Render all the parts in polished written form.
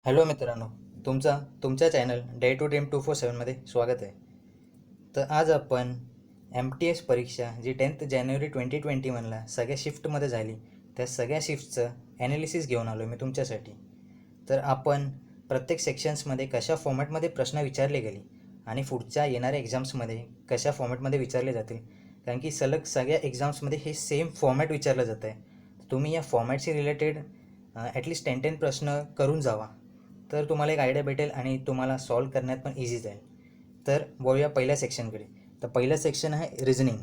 Hello मित्रांनो, तुमच्या channel day to dream 247मध्ये स्वागत आहे. तर आज आपण MTS परीक्षा जी 10th जानेवारी 2021ला सगळ्या शिफ्टमध्ये झाली, त्या सगळ्या शिफ्टचं ॲनालिसिस घेऊन आलो मी तुमच्यासाठी. तर आपण प्रत्येक सेक्शन्समध्ये कशा फॉर्मॅटमध्ये प्रश्न विचारले गेले आणि पुढच्या येणाऱ्या एक्झाम्समध्ये कशा फॉर्मॅटमध्ये विचारले जातील, कारण की सलग सगळ्या एक्झाम्समध्ये हे सेम फॉर्मॅट विचारलं जातं आहे. तुम्ही या फॉर्मॅटशी रिलेटेड ॲटलिस्ट 10 प्रश्न करून जावा, तर तुम्हाला एक आयडिया भेटेल आणि तुम्हाला सॉल्व करण्यात पण इझी जाईल. तर वळूया पहिल्या सेक्शनकडे. तर पहिलं सेक्शन आहे रिझनिंग.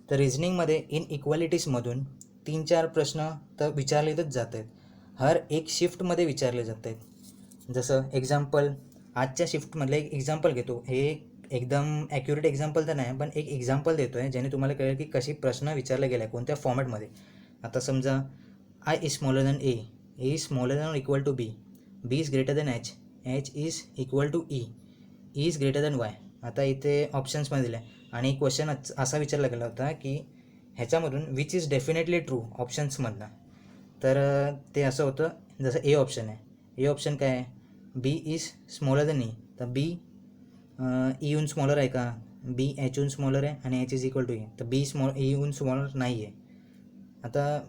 तर रिझनिंगमध्ये इनइक्वालिटीजमधून 3-4 प्रश्न तर विचारलेच जात आहेत. हर एक शिफ्टमध्ये विचारले जात आहेत. जसं एक्झाम्पल आजच्या शिफ्टमधलं एक एक्झाम्पल घेतो. हे एकदम ॲक्युरेट एक्झाम्पल तर नाही, पण एक एक्झाम्पल देतो आहे ज्याने तुम्हाला कळेल की कशी प्रश्न विचारला गेला आहे, कोणत्या फॉर्मॅटमध्ये. आता समजा I is smaller than A is smaller than equal to B, B is greater than H, H is equal to E, E is greater than Y. आता इथे ऑप्शन्समध्ये दिलं आहे आणि क्वेश्चन असा विचारला गेला होता की ह्याच्यामधून विच इज डेफिनेटली ट्रू ऑप्शन्समधनं. तर ते असं होतं, जसं ए ऑप्शन आहे. ए ऑप्शन काय आहे? बी इज स्मॉलर दॅन ई. तर बी ईहून स्मॉलर आहे का? बी एचहून स्मॉलर आहे आणि H is equal to E. तर बी ईहून स्मॉलर नाही आहे. आता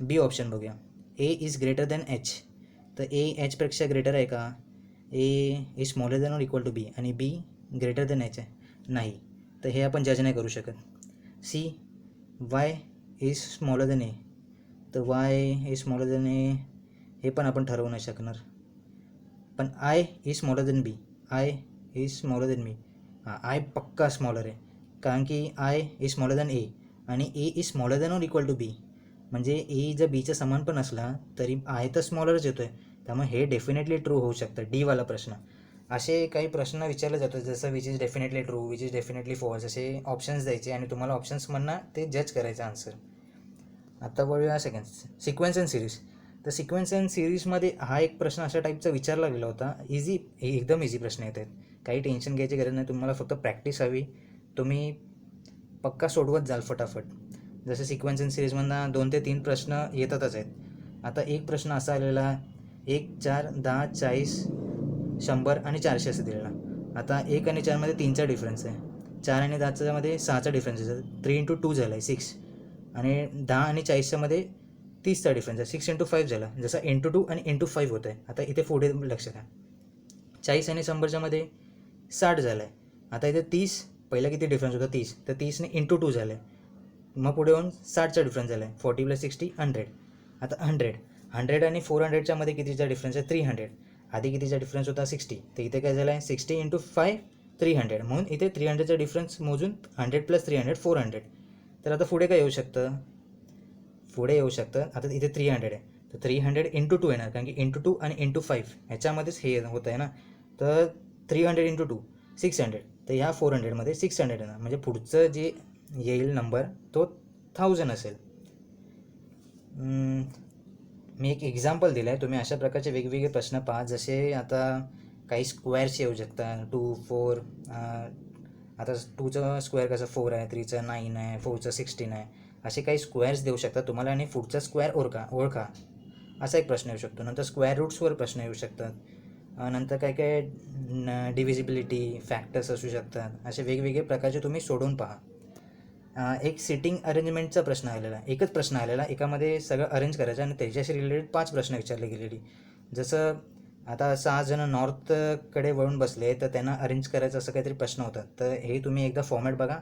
बी ऑप्शन बघूया. A is greater than H. तर ए एचपेक्षा ग्रेटर आहे का? A is smaller than or equal to B आणि बी ग्रेटर दॅन एच आहे? नाही. तर हे आपण जज नाही करू शकत. C Y is smaller than A. तर Y is smaller than A हे पण आपण ठरवू नाही शकणार. पण I is smaller than B, I is smaller than B. हां, आय पक्का स्मॉलर आहे, कारण की I is smaller than A आणि A is smaller than or equal to B. म्हणजे ए जर बीच्या समान पण असला तरी आय तर स्मॉलरच येतो आहे, त्यामुळे हे डेफिनेटली ट्रू होऊ शकतं. डीवाला प्रश्न. असे काही प्रश्न विचारले जातात, जसं which is definitely true, which is definitely false, असे ऑप्शन्स द्यायचे आणि तुम्हाला ऑप्शन्समधनं ते जज करायचं आन्सर. आता वळूया सेकंड सिक्वेन्स अँड सिरीज. तर सिक्वेन्स अँड सिरीजमध्ये हा एक प्रश्न अशा टाईपचा विचारला गेला होता. एकदम इझी प्रश्न येत आहेत, काही टेन्शन घ्यायची गरज नाही. तुम्हाला फक्त प्रॅक्टिस हवी, तुम्ही पक्का सोडवत जाल फटाफट. जसं सिक्वेन्स अँड सिरीजमधनं 2 ते 3 प्रश्न येतातच आहेत. आता एक प्रश्न असा आलेला 1, 4, 10, 40, 100 आणि 400 असं दिलेला. आता 1 आणि 4मध्ये 3चा डिफरन्स आहे, 4 आणि 10मध्ये 6चा डिफरन्स आहे. 3 इंटू 2 झाला आहे 6 आणि 10 आणि 40च्यामध्ये 30चा डिफरन्स आहे. 6 इंटू 5 झाला, जसं इंटू 2 आणि इंटू 5 होतं आहे. आता इथे पुढे लक्ष द्या, 40 आणि 100च्यामध्ये 60 झालं आहे. आता इथे 30, पहिला किती डिफरन्स होता 30, तर 30ने इंटू 2 झालं आहे. मग पुढे येऊन 60चा डिफरन्स झाला आहे. 40 + 60 100. आता 100 आणि 400च्या मध्ये कितीचा डिफरन्स आहे? 300. आधी कितीचा डिफरन्स होता? 60. तर इथे काय झालं आहे? 60 इंटू 5 300, म्हणून इथे 300चा डिफरन्स मोजून 100 + 300 400. तर आता पुढे काय येऊ शकतं? आता इथे 300 आहे, तर 300 इंटू 2 येणार, कारण की इंटू 2 आणि इंटू 5 ह्याच्यामध्येच हे होतं आहे ना. तर 300 इंटू 2 600. तर ह्या 400मध्ये 600 येणार, म्हणजे पुढचं जे येईल नंबर तो 1000 असेल. मी एक एक्झाम्पल दिलं आहे, तुम्ही अशा प्रकारचे वेगवेगळे प्रश्न पहा. जसे आता काही स्क्वेअर्स येऊ शकतात, 2 4. आता 2चं स्क्वेअर कसं 4 आहे, 3चं 9 आहे, 4चं 16 आहे. असे काही स्क्वेअर्स देऊ शकतात तुम्हाला आणि पुढचा स्क्वेअर ओळखा असा एक प्रश्न येऊ शकतो. नंतर स्क्वेअर रूट्सवर प्रश्न येऊ शकतात. नंतर काय काय डिव्हिजिबिलिटी फॅक्टर्स असू शकतात. असे वेगवेगळे प्रकारचे तुम्ही सोडून पहा. एक सिटिंग अरेंजमेंटचा प्रश्न आलेला, एकच प्रश्न आलेला, एकामध्ये सगळं अरेंज करायचं आणि त्याच्याशी रिलेटेड 5 प्रश्न विचारले गेलेली. जसं आता 6 जण नॉर्थकडे वळून बसले, तर त्यांना अरेंज करायचं असं काहीतरी प्रश्न होता. तर हे तुम्ही एकदा फॉर्मॅट बघा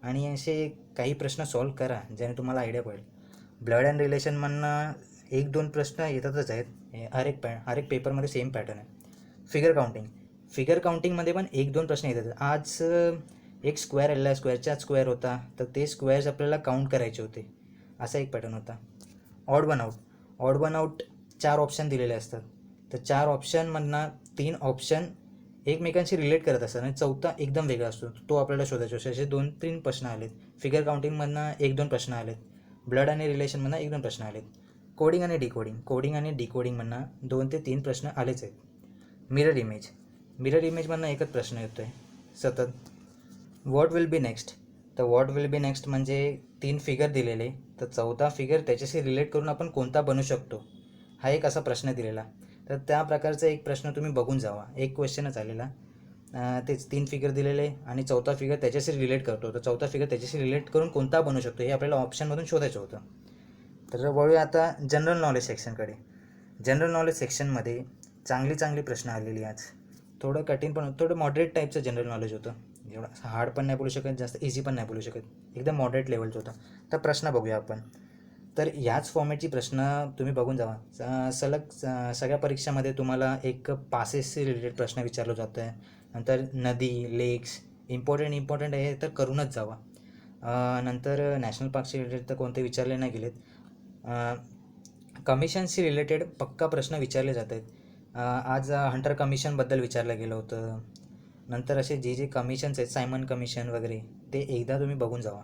आणि असे काही प्रश्न सॉल्व करा, ज्याने तुम्हाला आयडिया पडेल. ब्लड अँड रिलेशनमधनं 1-2 प्रश्न येतातच आहेत. हर एक पेपरमध्ये सेम पॅटर्न आहे. फिगर काउंटिंगमध्ये पण 1-2 प्रश्न येतात. आज एक स्क्वेअर आलेला, स्क्वेअरचा स्क्वेअर होता, तर ते स्क्वेअर्स आपल्याला काउंट करायचे होते, असा एक पॅटर्न होता. ऑड वन आउट 4 ऑप्शन दिलेले असतात. तर 4 ऑप्शनमधनं 3 ऑप्शन एकमेकांशी रिलेट करत असतात आणि चौथा एकदम वेगळा असतो, तो आपल्याला शोधायचा असतो. असे 2-3 प्रश्न आलेत. फिगर काउंटिंगमधनं 1-2 प्रश्न आलेत. ब्लड आणि रिलेशनमधनं 1-2 प्रश्न आलेत. कोडिंग आणि डिकोडिंगमधनं 2 ते 3 प्रश्न आलेच आहेत. मिरर इमेजमधनं एकच प्रश्न येतो आहे सतत. What will be next. तर व्हॉट विल बी नेक्स्ट म्हणजे 3 फिगर दिलेले, तर चौथा फिगर त्याच्याशी रिलेट करून आपण कोणता बनवू शकतो, हा एक असा प्रश्न दिलेला. तर त्या प्रकारचा एक प्रश्न तुम्ही बघून जावा. एक क्वेश्चनच आलेला, तेच 3 फिगर दिलेले आणि चौथा फिगर त्याच्याशी रिलेट करतो. तर चौथा फिगर त्याच्याशी रिलेट करून कोणता बनू शकतो हे आपल्याला ऑप्शनमधून शोधायचं होतं. तर वळूया आता जनरल नॉलेज सेक्शनकडे. जनरल नॉलेज सेक्शनमध्ये चांगली प्रश्न आलेली आज. थोडं कठीण पण थोडं मॉडरेट टाईपचं जनरल नॉलेज होतं. एवढं हार्ड पण नाही बोलू शकत, जास्त इझी पण नाही बोलू शकत, एकदम मॉडरेट लेवलचं होतं. तर प्रश्न बघूया आपण. तर ह्याच फॉर्मॅटची प्रश्न तुम्ही बघून जावा. सलग सगळ्या परीक्षामध्ये तुम्हाला एक पासेसशी रिलेटेड प्रश्न विचारलं जातं आहे. नंतर नदी, लेक्स इम्पॉर्टंट आहे तर करूनच जावा. नंतर नॅशनल पार्कशी रिलेटेड तर कोणते विचारले नाही गेलेत. कमिशनशी रिलेटेड पक्का प्रश्न विचारले जात आहेत. आज हंटर कमिशनबद्दल विचारलं गेलं होतं. नंतर असे जे कमिशन्स आहेत, सायमन कमिशन वगैरे, ते एकदा तुम्ही बघून जावा.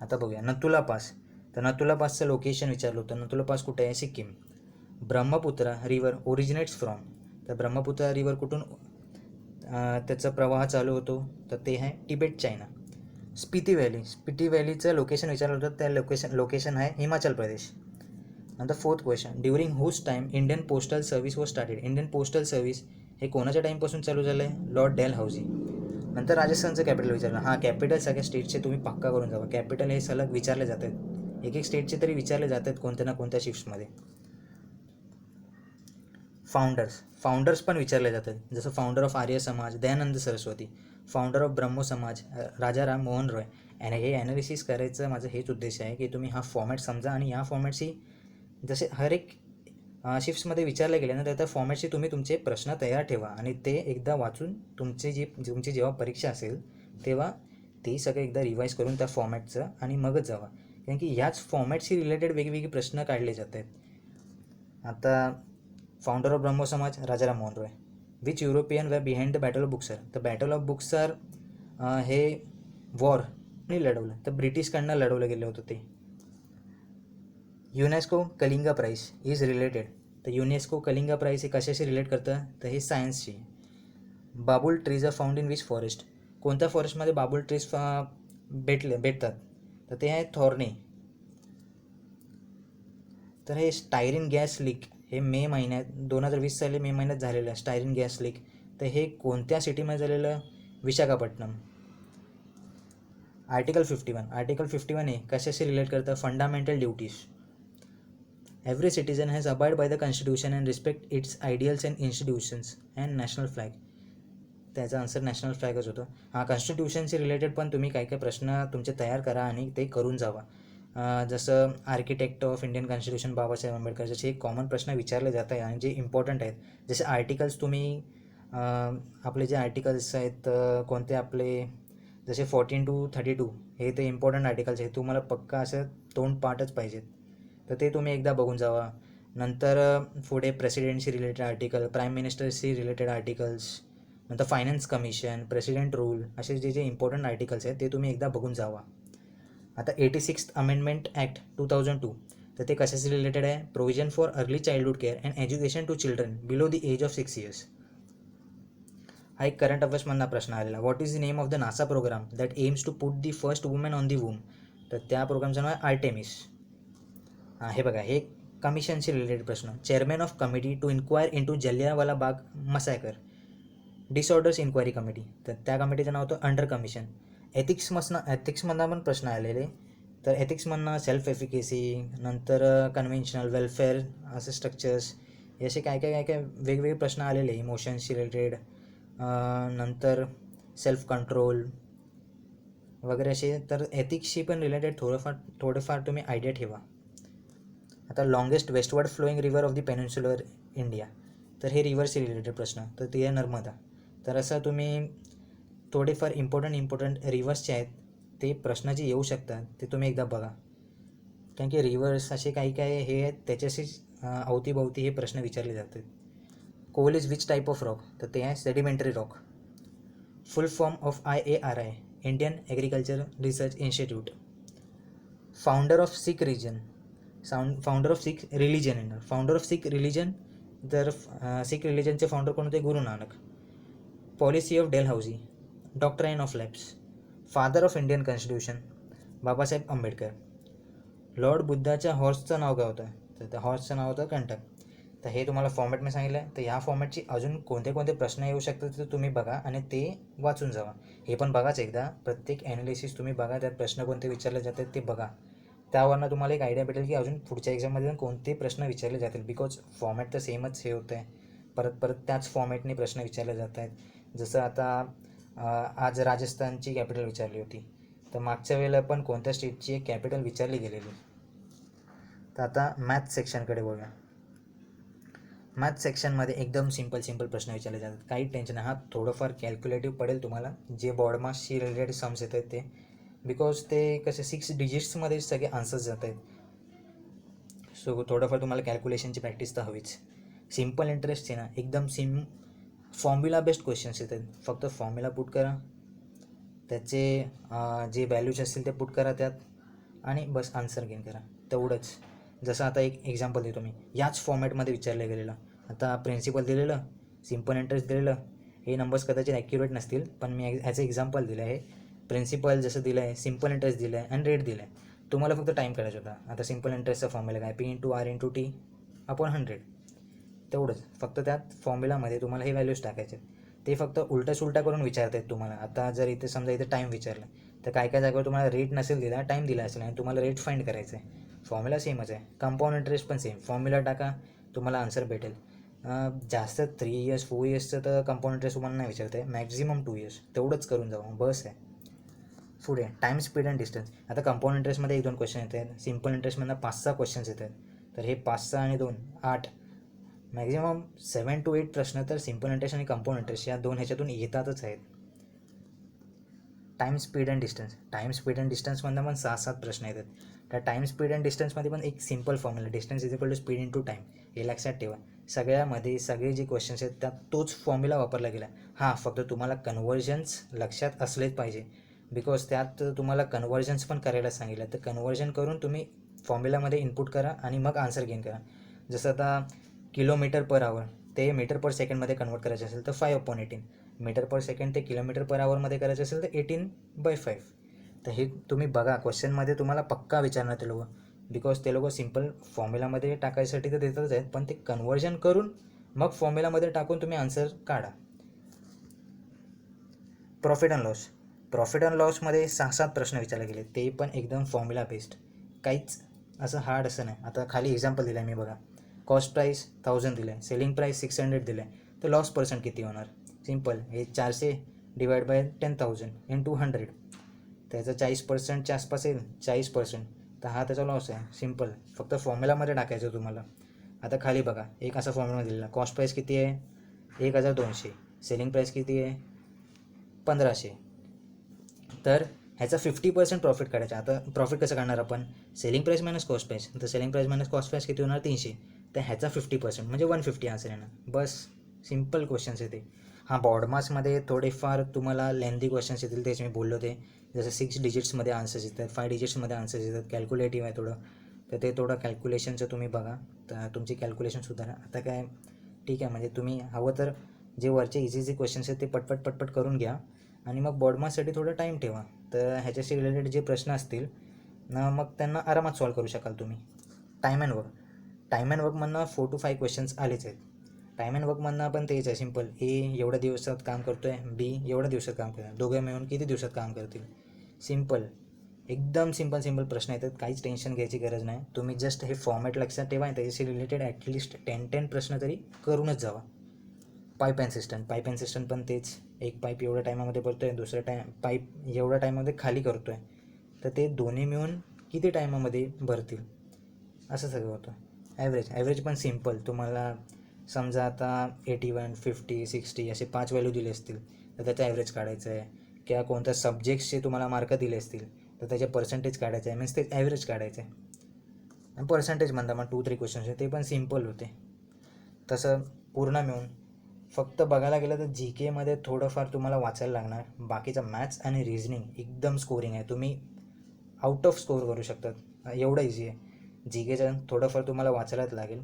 आता बघूया नथुला पास. तर नथुला पासचं लोकेशन विचारलं होतं. नथुला पास कुठे आहे? Sikkim. Brahmaputra river originates from. तर ब्रह्मपुत्रा रिवर कुठून त्याचा प्रवाह चालू होतो? तर ते आहे तिबेट, चायना. स्पिती व्हॅलीचं लोकेशन विचारलं होतं. त्या लोकेशन आहे हिमाचल प्रदेश. नंतर 4th question, during whose time Indian postal service was started. Indian postal service हे कोणाच्या टाईमपासून चालू झालं आहे? Lord Dalhousie. नंतर राजस्थानचं कॅपिटल विचारलं. कॅपिटल सगळ्या स्टेटचे तुम्ही पक्का करून जावा. कॅपिटल हे सलग विचारले जातात, एक स्टेटचे तरी विचारले जातात कोणत्या ना कोणत्या शिफ्ट्समध्ये. फाउंडर्स पण विचारले जातात, जसं founder of Arya Samaj Dayanand Saraswati, founder of Brahmo समाज राजा राम मोहन रॉय. आणि हे ॲनालिसिस करायचं माझं हेच उद्देश आहे की तुम्ही हा फॉर्मॅट समजा आणि या फॉर्मॅटशी जसे हर एक शिफ्ट्समध्ये विचारले गेले ना, तर त्या फॉर्मॅटशी तुम्ही तुमचे प्रश्न तयार ठेवा आणि ते एकदा वाचून तुमची जेव्हा परीक्षा असेल तेव्हा ते सगळं एकदा रिवाईज करून त्या फॉर्मॅटचं आणि मगच जावा. कारण की ह्याच फॉर्मॅटशी रिलेटेड वेगवेगळे प्रश्न काढले जात आहेत. आता founder of Brahmo Samaj Rajaram Mohan Roy. Which European were behind the battle of Buxar. तर बॅटल ऑफ बुक्सर हे वॉरने लढवलं, तर ब्रिटिशकडनं लढवलं गेलं होतं ते. UNESCO Kalinga prize is related. तर युनेस्को कलिंगा प्राईज हे कशाशी रिलेट करतं? तर हे सायन्सशी. Babul trees are found in which forest. कोणत्या फॉरेस्टमध्ये बाबुल ट्रीज भेटतात? तर ते आहे थॉर्ने. तर हे स्टायरिन गॅस लीक हे मे महिन्यात 2020 साली मे महिन्यात झालेलं आहे. स्टायरिन गॅस लीक तर हे कोणत्या सिटीमध्ये झालेलं? विशाखापट्टणम. आर्टिकल 51 हे कशाशी रिलेट करतं? Fundamental duties. Every citizen has abide by the constitution and respect it's ideals and institutions and national flag. त्याचा आन्सर नॅशनल फ्लॅगच होतं. कॉन्स्टिट्यूशनशी रिलेटेड पण तुम्ही काय काय प्रश्न तुमचे तयार करा आणि ते करून जावा. जसं architect of Indian constitution Babasaheb Ambedkar, जसे कॉमन प्रश्न विचारले जात आहे आणि जे इम्पॉर्टंट आहेत. जसे आर्टिकल्स तुम्ही आपले जे आर्टिकल्स आहेत कोणते आपले, जसे 14 to 32 हे ते इम्पॉर्टंट आर्टिकल्स आहेत. तुम्हाला पक्का असं तोंड पाठच पाहिजेत, तर ते तुम्ही एकदा बघून जावा. नंतर पुढे प्रेसिडेंटशी रिलेटेड आर्टिकल, प्राईम मिनिस्टरशी रिलेटेड आर्टिकल्स, नंतर फायनान्स कमिशन, प्रेसिडेंट रूल, असे जे इम्पॉर्टंट आर्टिकल्स आहेत ते तुम्ही एकदा बघून जावा. आता 86th अमेंडमेंट ॲक्ट 2002 तर ते कशाशी रिलेटेड आहे? Provision for early childhood care and education to children below the age of 6 years. हा एक करंट अफेअर्समधला प्रश्न आलेला. What is the name of the NASA programme that aims to put the first woman on the moon. तर त्या प्रोग्रामचं नाव आहे आर्टेमिस. हे बघा, हे कमिशनशी रिलेटेड प्रश्न. Chairman of committee to inquire into Jallianwala Bagh massacre, disorders inquiry committee. तर त्या कमिटीचं नाव होतं अंडर कमिशन. एथिक्समधनं पण प्रश्न आलेले. तर एथिक्समधनं सेल्फ एफिकेसी, नंतर कन्व्हेन्शनल वेलफेअर असे स्ट्रक्चर्स, हे असे काय वेगवेगळे प्रश्न आलेले. इमोशन्सशी रिलेटेड, नंतर सेल्फ कंट्रोल वगैरे असे. तर एथिक्सशी पण रिलेटेड थोडंफार तुम्ही आयडिया ठेवा. आता longest westward flowing river of the peninsular India. तर हे रिव्हरशी रिलेटेड प्रश्न, तर ते आहे नर्मदा. तर असं तुम्ही थोडेफार इम्पॉर्टंट रिव्हर्सचे आहेत ते प्रश्न जे येऊ शकतात ते तुम्ही एकदा बघा. कारण की रिव्हर्स असे काही हे आहेत त्याच्याशीच अवतीभवती हे प्रश्न विचारले जातात. Coal is which type of rock. तर ते आहे sedimentary rock. Full form of IARI, Indian agriculture research institute. Founder of Sikh religion, founder of Sikh religion. Founder of Sikh religion, तर सिख रिलिजनचे फाउंडर कोण होते? Guru Nanak. Policy of Dalhousie, doctrine of lapse. Father of Indian constitution, Babasaheb Ambedkar. Lord बुद्धाच्या हॉर्सचं नाव काय होतं? तर त्या हॉर्सचं नाव होतं कंटक. तर हे तुम्हाला फॉर्मॅट मी सांगितलं आहे. तर ह्या फॉर्मॅटची अजून कोणते कोणते प्रश्न येऊ शकतात ते तुम्ही बघा आणि ते वाचून जावा. हे पण बघाच एकदा, प्रत्येक ॲनालिसिस तुम्ही बघा, त्यात प्रश्न कोणते विचारले जातात ते बघा. त्यावरनं तुम्हाला एक आयडिया भेटेल की अजून पुढच्या एक्झाममध्ये कोणते प्रश्न विचारले जातील. बिकॉज फॉर्मॅट तर सेमच हे होतं आहे, परत परत त्याच फॉर्मॅटने प्रश्न विचारले जात आहेत. जसं आता आज राजस्थानची कॅपिटल विचारली होती, तर मागच्या वेळेला पण कोणत्या स्टेटची एक कॅपिटल विचारली गेलेली. तर आता मॅथ्स सेक्शनकडे बघूया. मॅथ्स सेक्शनमध्ये एकदम सिंपल प्रश्न विचारले जातात, काही टेन्शन नाही. हा थोडंफार कॅल्क्युलेटिव्ह पडेल तुम्हाला, जे बॉडमासशी रिलेटेड सम्स येत आहेत ते, बिकॉज ते कसे 6 डिजिट्समध्ये सगळे आन्सर्स जात आहेत. सो थोडंफार तुम्हाला कॅल्क्युलेशनची प्रॅक्टिस तर हवीच. सिम्पल इंटरेस्टचे ना एकदम फॉर्म्युला बेस्ड क्वेश्चन्स येतात. फक्त फॉर्म्युला पुट करा, त्याचे जे व्हॅल्यूज असतील ते पुट करा त्यात, आणि बस आन्सर गेन करा, तेवढंच. जसं आता एक एक्झाम्पल देतो मी, याच फॉर्मॅटमध्ये विचारलं गेलेलं. आता प्रिन्सिपल दिलेलं, सिम्पल इंटरेस्ट दिलेलं. हे नंबर्स कदाचित ॲक्युरेट नसतील, पण मी ॲज अ एक्झाम्पल दिलं आहे. प्रिन्सिपल जसं दिलं आहे, सिम्पल इंटरेस्ट दिलं आहे आणि रेट दिलं आहे. तुम्हाला फक्त टाईम करायचा होता. आता सिम्पल इंटरेस्टचा फॉर्म्युला काय, P×R×T/100, तेवढंच. फक्त त्यात फॉर्म्युलामध्ये तुम्हाला हे व्हॅल्यूज टाकायचे. ते फक्त उलटा करून विचारत आहेत तुम्हाला. आता जर इथे समजा इथे टाईम विचारला, तर काय जागेवर तुम्हाला रेट नसेल दिला, टाईम दिला असेल आणि तुम्हाला रेट फाइंड करायचं आहे. फॉर्म्युला सेमच आहे. कंपाऊंड इंटरेस्ट पण सेम, फॉर्म्युला टाका, तुम्हाला आन्सर भेटेल. जास्त 3 इयर्स 4 इयर्सचं तर कंपाऊंड इंटरेस्ट तुम्हाला नाही विचारत आहे, मॅक्झिमम 2 इयर्स, तेवढंच करून जाऊ, बस आहे. पुढे टाईम, स्पीड अँड डिस्टन्स. आता कंपाऊंड इंटरेस्टमध्ये 1-2 क्वेश्चन येत आहेत, सिम्पल इंटरेस्टमधनं 5-6 क्वेश्चन्स येत आहेत. तर हे 5-6 आणि 2 8, मॅक्झिमम 7 to 8 प्रश्न तर सिम्पल इंटरेस्ट आणि कंपाऊंड इंटरेस्ट या दोन ह्याच्यातून येतातच आहेत. Time, speed and distance. Time, speed and डिस्टन्समधनं पण 6-7 प्रश्न येतात. त्या टाईम, स्पीड अँड डिस्टन्समध्ये पण एक simple formula, distance is equal to speed into time, हे लक्षात ठेवा. सगळ्यामध्ये सगळे जे क्वेश्चन्स आहेत त्यात तोच फॉर्म्युला वापरला गेला. हां, फक्त तुम्हाला कन्व्हर्जन्स लक्षात असलेच पाहिजे, बिकॉज त्यात तुम्हाला कन्व्हर्जन्स पण करायला सांगितलं. तर कन्व्हर्जन करून तुम्ही फॉर्म्युलामध्ये इनपुट करा आणि मग आन्सर गेन करा. जसं आता किलोमीटर पर आवर ते मीटर पर सेकंडमध्ये कन्वर्ट करायचे असेल तर 5/18, मीटर पर सेकंड ते किलोमीटर पर आवरमध्ये करायचं असेल तर 18/5. तर हे तुम्ही बघा, क्वेश्चनमध्ये तुम्हाला पक्का विचारणार ते लोक, बिकॉज ते लोक सिम्पल फॉर्म्युलामध्ये टाकायसाठी तर देतच आहेत, पण ते कन्व्हर्जन करून मग फॉर्म्युलामध्ये टाकून तुम्ही आन्सर काढा. प्रॉफिट अँड लॉसमध्ये 6-7 प्रश्न विचारले गेले, ते पण एकदम फॉर्म्युला बेस्ड, काहीच असं हार्ड असं नाही. आता खाली एक्झाम्पल दिलं आहे मी बघा. कॉस्ट प्राईस 1000 दिलं आहे, सेलिंग प्राईस 600 दिलं आहे, तर लॉस पर्सेंट किती होणार. सिम्पल, हे 400 डिवाइड बाय 10,000 इंटू 100, त्याचं 40%च्या आसपास येईल, 40%, तर हा त्याचा लॉस आहे. सिम्पल, फक्त फॉर्म्युलामध्ये टाकायचं तुम्हाला. आता खाली बघा, एक असा फॉर्म्युला दिलेला, कॉस्ट प्राईस किती आहे 1200, सेलिंग प्राईस किती आहे 1500, तर ह्याचा 50% प्रॉफिट काढायचा. आता प्रॉफिट कसं काढणार आपण, selling price minus cost price, तर selling price minus cost price किती होणार 300, तर ह्याचा 50% म्हणजे 150 आन्सर येणार. बस, सिम्पल क्वेश्चन्स येते. हां, बॉडमासमध्ये थोडेफार तुम्हाला लेंदी क्वेश्चन्स येतील, तेच मी बोललो ते. जसं 6 डिजिट्समध्ये आन्सर्स येतात, 5 डिजिट्समध्ये आन्सर्स येतात, कॅल्क्युलेटिव्ह आहे थोडं, तर ते थोडं कॅल्क्युलेशनचं तुम्ही बघा, तर तुमची कॅल्क्युलेशन सुधारा. आता काय ठीक आहे, म्हणजे तुम्ही हवं तर जे वरचे इझी क्वेश्चन्स आहेत ते पटपट करून घ्या आणि मग बॉडमाससाठी थोडा टाईम ठेवा. तर ह्याच्याशी रिलेटेड जे प्रश्न असतील ना, मग त्यांना आरामात सॉल्व करू शकाल तुम्ही. टाईम अँड वर्कमधनं 4 to 5 क्वेश्चन्स आलेच आहेत. टाईम अँड वर्कमधनं पण तेच आहे, सिम्पल. ए एवढ्या दिवसात काम करतो आहे, बी एवढ्या दिवसात काम करतो आहे, दोघे मिळून किती दिवसात काम करतील. सिम्पल, एकदम सिम्पल प्रश्न येतात, काहीच टेन्शन घ्यायची गरज नाही. तुम्ही जस्ट हे फॉर्मॅट लक्षात ठेवा आणि त्याच्याशी रिलेटेड ॲटलिस्ट 10 प्रश्न तरी करूनच जावा. पाईप अँड सिस्टम पण तेच, एक पाईप एवढ्या टायमामध्ये भरतो आहे, दुसरा पाईप एवढ्या टायमामध्ये खाली करतो आहे, तर ते दोन्ही मिळून किती टायमामध्ये भरतील, असं सगळं होतं. ॲव्हरेज पण सिम्पल. तुम्हाला समजा आता 81, 50, 60 असे 5 व्हॅल्यू दिले असतील, तर त्याचा ॲव्हरेज काढायचं आहे. किंवा कोणत्या सब्जेक्ट्सचे तुम्हाला मार्क दिले असतील, तर त्याचे पर्सेंटेज काढायचं आहे, मीन्स ते ॲव्हरेज काढायचं आहे. आणि पर्सेंटेजमधला मग 2-3 क्वेश्चन्स आहे, ते पण सिम्पल होते. तसं पूर्ण मिळून फक्त बघायला गेलं तर जी केमध्ये थोडंफार तुम्हाला वाचायला लागणार. बाकीचं मॅथ्स आणि रिझनिंग एकदम स्कोरिंग आहे, तुम्ही आउट ऑफ स्कोअर करू शकतात, एवढं इझी आहे. जी केचं थोडंफार तुम्हाला वाचायलाच लागेल,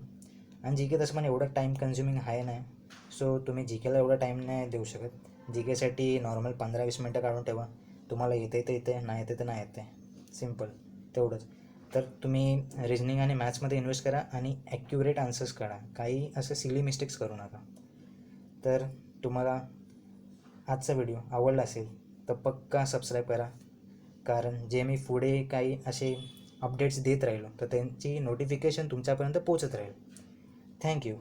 आणि जी के तसं पण एवढं टाईम कन्झ्युमिंग आहे नाही, सो तुम्ही जी केला एवढा टाईम नाही देऊ शकत. जी केसाठी नॉर्मल 15-20 मिनटं काढून ठेवा. तुम्हाला येते तर येते, नाही येते तर नाही येते, सिम्पल तेवढंच. तर तुम्ही रिजनिंग आणि मॅथ्समध्ये इन्व्हेस्ट करा आणि ॲक्युरेट आन्सर्स काढा, काही असे सिली मिस्टेक्स करू नका. तर तुम्हाला आजचा व्हिडिओ आवडला असेल तर पक्का सबस्क्राईब करा, कारण जे मी पुढे काही असे अपडेट्स देत राहिलो तर त्यांची नोटिफिकेशन तुमच्यापर्यंत पोचत राहील. थँक्यू.